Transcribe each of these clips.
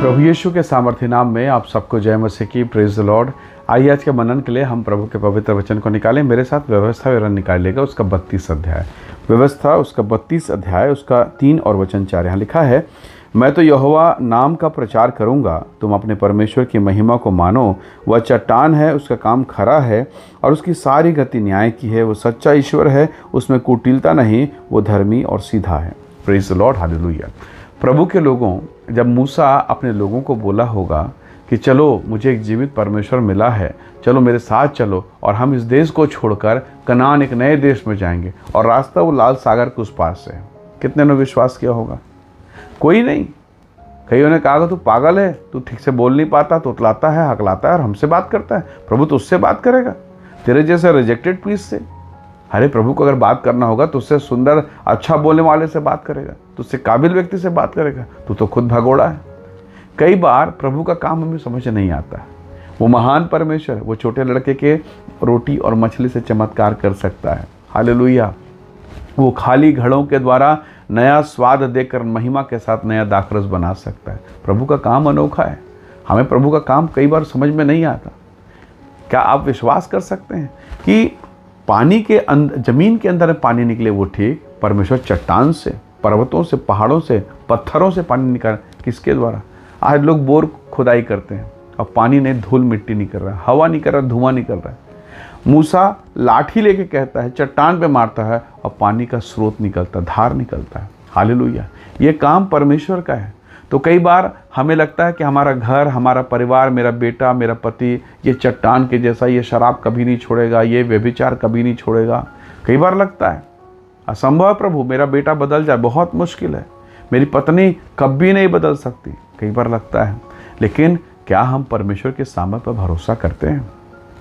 प्रभु यीशु के सामर्थ्य नाम में आप सबको जय मसीह की। Praise the Lord. आइए आज के मनन के लिए हम प्रभु के पवित्र वचन को निकालें। मेरे साथ व्यवस्था विवरण निकालिएगा, उसका 32 अध्याय। व्यवस्था उसका 32 अध्याय, उसका 3 और वचन 4। यहाँ लिखा है, मैं तो यहोवा नाम का प्रचार करूँगा, तुम अपने परमेश्वर की महिमा को मानो। वह चट्टान है, उसका काम खरा है और उसकी सारी गति न्याय की है। वो सच्चा ईश्वर है, उसमें कुटिलता नहीं, वो धर्मी और सीधा है। Praise the Lord, hallelujah. प्रभु के लोगों, जब मूसा अपने लोगों को बोला होगा कि चलो, मुझे एक जीवित परमेश्वर मिला है, चलो मेरे साथ चलो और हम इस देश को छोड़कर कनान एक नए देश में जाएंगे, और रास्ता वो लाल सागर के उस पार से है। कितने ने विश्वास किया होगा? कोई नहीं। कईयों ने कहा तू पागल है, तू ठीक से बोल नहीं पाता, तुतलाता है, हकलाता है और हमसे बात करता है। प्रभु तो उससे बात करेगा, तेरे जैसे रिजेक्टेड पीस से। अरे प्रभु को अगर बात करना होगा तो उससे सुंदर अच्छा बोलने वाले से बात करेगा, तुझसे काबिल व्यक्ति से बात करेगा। तू तो खुद भगोड़ा है। कई बार प्रभु का काम हमें समझ नहीं आता। वो महान परमेश्वर, वो छोटे लड़के के रोटी और मछली से चमत्कार कर सकता है। हालेलुया। वो खाली घड़ों के द्वारा नया स्वाद देकर महिमा के साथ नया दाखरस बना सकता है। प्रभु का काम अनोखा है। हमें प्रभु का काम कई बार समझ में नहीं आता। क्या आप विश्वास कर सकते हैं कि पानी के अंदर, जमीन के अंदर पानी निकले वो ठीक, परमेश्वर चट्टान से, पर्वतों से, पहाड़ों से, पत्थरों से पानी निकाल, किसके द्वारा? आज लोग बोर खुदाई करते हैं और पानी नहीं, धूल मिट्टी निकल रहा है, हवा निकल रहा है, धुआं निकल रहा है। मूसा लाठी लेके कहता है, चट्टान पे मारता है और पानी का स्रोत निकलता, धार निकलता है। हालेलुया। ये काम परमेश्वर का है। तो कई बार हमें लगता है कि हमारा घर, हमारा परिवार, मेरा बेटा, मेरा पति ये चट्टान के जैसा, ये शराब कभी नहीं छोड़ेगा, ये व्यभिचार कभी नहीं छोड़ेगा। कई बार लगता है असंभव है प्रभु, मेरा बेटा बदल जाए, बहुत मुश्किल है, मेरी पत्नी कभी नहीं बदल सकती। कई बार लगता है। लेकिन क्या हम परमेश्वर के सामर्थ्य पर भरोसा करते हैं?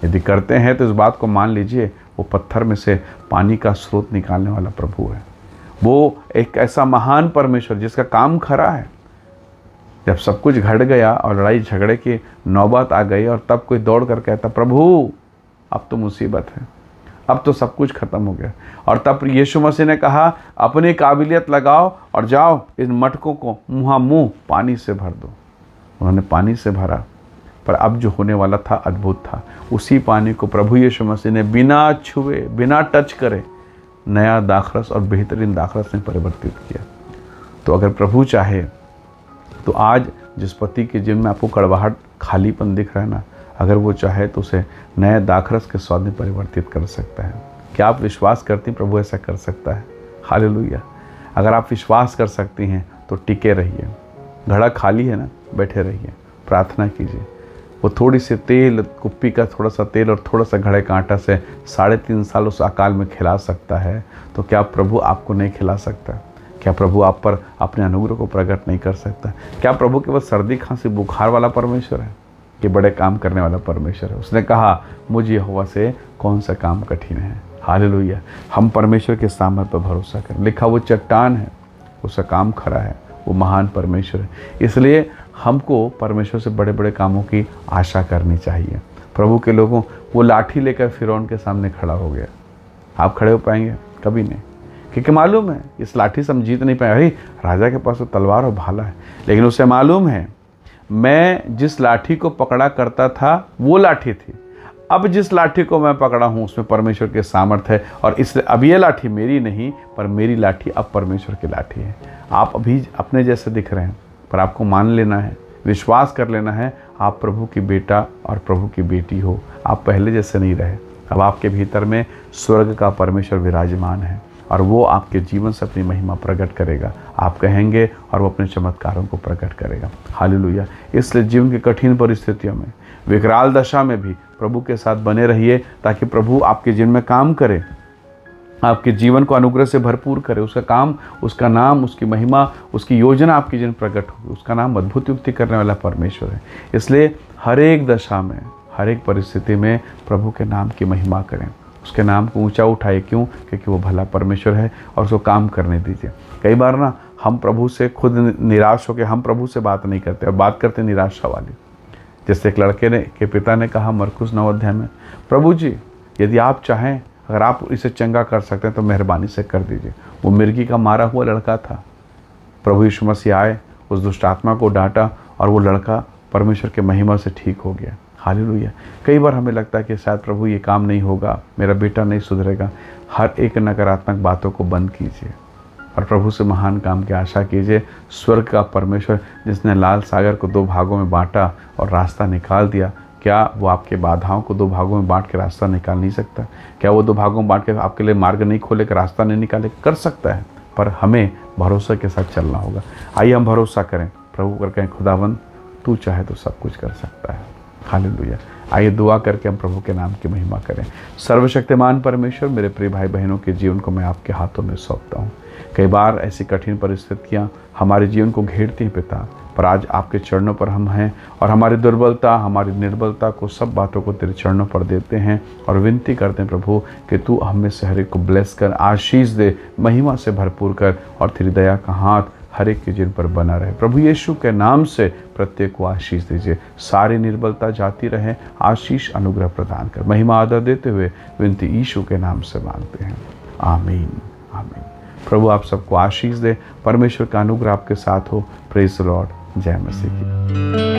यदि करते हैं तो इस बात को मान लीजिए, वो पत्थर में से पानी का स्रोत निकालने वाला प्रभु है। वो एक ऐसा महान परमेश्वर जिसका काम खरा है। जब सब कुछ घट गया और लड़ाई झगड़े की नौबत आ गई और तब कोई दौड़ कर कहता, प्रभु अब तो मुसीबत है, अब तो सब कुछ खत्म हो गया। और तब यीशु मसीह ने कहा, अपनी काबिलियत लगाओ और जाओ, इन मटकों को मुँह पानी से भर दो। उन्होंने पानी से भरा, पर अब जो होने वाला था अद्भुत था। उसी पानी को प्रभु यीशु मसीह ने बिना छुए, बिना टच करे नया दाखरस और बेहतरीन दाखरस में परिवर्तित किया। तो अगर प्रभु चाहे तो आज जिस पति के जीवन में आपको कड़वाहट, खालीपन दिख रहा है ना, अगर वो चाहे तो उसे नए दाखरस के स्वाद में परिवर्तित कर सकता है। क्या आप विश्वास करती हैं प्रभु ऐसा कर सकता है? हालेलुया। अगर आप विश्वास कर सकती हैं तो टिके रहिए। घड़ा खाली है ना, बैठे रहिए, प्रार्थना कीजिए। वो थोड़ी सी तेल, कुप्पी का थोड़ा सा तेल और थोड़ा सा घड़े का आटा से 3.5 साल उस अकाल में खिला सकता है, तो क्या प्रभु आपको नहीं खिला सकता? क्या प्रभु आप पर अपने अनुग्रह को प्रकट नहीं कर सकता? क्या प्रभु केवल सर्दी खांसी बुखार वाला परमेश्वर है? कि बड़े काम करने वाला परमेश्वर है। उसने कहा, मुझे यहोवा से कौन सा काम कठिन है। हालेलुया। हम परमेश्वर के सामर्थ्य पर भरोसा करें। लिखा वो चट्टान है, उसका काम खरा है, वो महान परमेश्वर है। इसलिए हमको परमेश्वर से बड़े बड़े कामों की आशा करनी चाहिए। प्रभु के लोगों, वो लाठी लेकर फिरौन के सामने खड़ा हो गया। आप खड़े हो पाएंगे? कभी नहीं, क्योंकि मालूम है इस लाठी से हम जीत नहीं पाए। राजा के पास तो तलवार और भाला है, लेकिन उसे मालूम है मैं जिस लाठी को पकड़ा करता था वो लाठी थी, अब जिस लाठी को मैं पकड़ा हूँ उसमें परमेश्वर के सामर्थ्य है। और इसलिए अब ये लाठी मेरी नहीं, पर मेरी लाठी अब परमेश्वर की लाठी है। आप अभी अपने जैसे दिख रहे हैं, पर आपको मान लेना है, विश्वास कर लेना है, आप प्रभु की बेटा और प्रभु की बेटी हो। आप पहले जैसे नहीं रहे। अब आपके भीतर में स्वर्ग का परमेश्वर विराजमान है और वो आपके जीवन से अपनी महिमा प्रकट करेगा। आप कहेंगे और वो अपने चमत्कारों को प्रकट करेगा। हालेलुया। इसलिए जीवन की कठिन परिस्थितियों में, विकराल दशा में भी प्रभु के साथ बने रहिए, ताकि प्रभु आपके जीवन में काम करे, आपके जीवन को अनुग्रह से भरपूर करे। उसका काम, उसका नाम, उसकी महिमा, उसकी योजना आपके जीवन प्रकट होगी। उसका नाम अद्भुत युक्ति करने वाला परमेश्वर है। इसलिए हर एक दशा में, हर एक परिस्थिति में प्रभु के नाम की महिमा करें, उसके नाम को ऊंचा उठाए। क्यों? क्योंकि वो भला परमेश्वर है और उसको काम करने दीजिए। कई बार ना हम प्रभु से खुद निराश होकर हम प्रभु से बात नहीं करते और बात करते निराशा वाली। जैसे एक लड़के के पिता ने कहा मरकुस 9 अध्याय में, प्रभु जी यदि आप चाहें, अगर आप इसे चंगा कर सकते हैं तो मेहरबानी से कर दीजिए। वो मिर्गी का मारा हुआ लड़का था। प्रभु यीशु मसीह आए, उस दुष्ट आत्मा को डांटा और वो लड़का परमेश्वर के महिमा से ठीक हो गया। हालेलुया। कई बार हमें लगता है कि शायद प्रभु ये काम नहीं होगा, मेरा बेटा नहीं सुधरेगा। हर एक नकारात्मक बातों को बंद कीजिए और प्रभु से महान काम की आशा कीजिए। स्वर्ग का परमेश्वर जिसने लाल सागर को 2 भागों में बांटा और रास्ता निकाल दिया, क्या वो आपके बाधाओं को 2 भागों में बांट के रास्ता निकाल नहीं सकता? क्या वो 2 भागों में बांट के आपके लिए मार्ग नहीं खोले, रास्ता नहीं निकाले? कर सकता है, पर हमें भरोसा के साथ चलना होगा। आइए हम भरोसा करें, प्रभु कर कहें, खुदावन तू चाहे तो सब कुछ कर सकता है। हालेलुया। आइए दुआ करके हम प्रभु के नाम की महिमा करें। सर्वशक्तिमान परमेश्वर, मेरे प्रिय भाई बहनों के जीवन को मैं आपके हाथों में सौंपता हूँ। कई बार ऐसी कठिन परिस्थितियाँ हमारे जीवन को घेरती हैं पिता, पर आज आपके चरणों पर हम हैं और हमारी दुर्बलता, हमारी निर्बलता को, सब बातों को तेरे चरणों पर देते हैं और विनती करते हैं प्रभु कि तू हमें से हर एक को ब्लेस कर, आशीष दे, महिमा से भरपूर कर और तेरी दया का हाथ हर एक के जिन पर बना रहे। प्रभु यीशु के नाम से प्रत्येक को आशीष दीजिए। सारी निर्बलता जाती रहे, आशीष अनुग्रह प्रदान कर। महिमा आदर देते हुए विनती यीशु के नाम से मांगते हैं, आमीन आमीन। प्रभु आप सबको आशीष दे। परमेश्वर का अनुग्रह आपके साथ हो। Praise the Lord. जय मसीह की।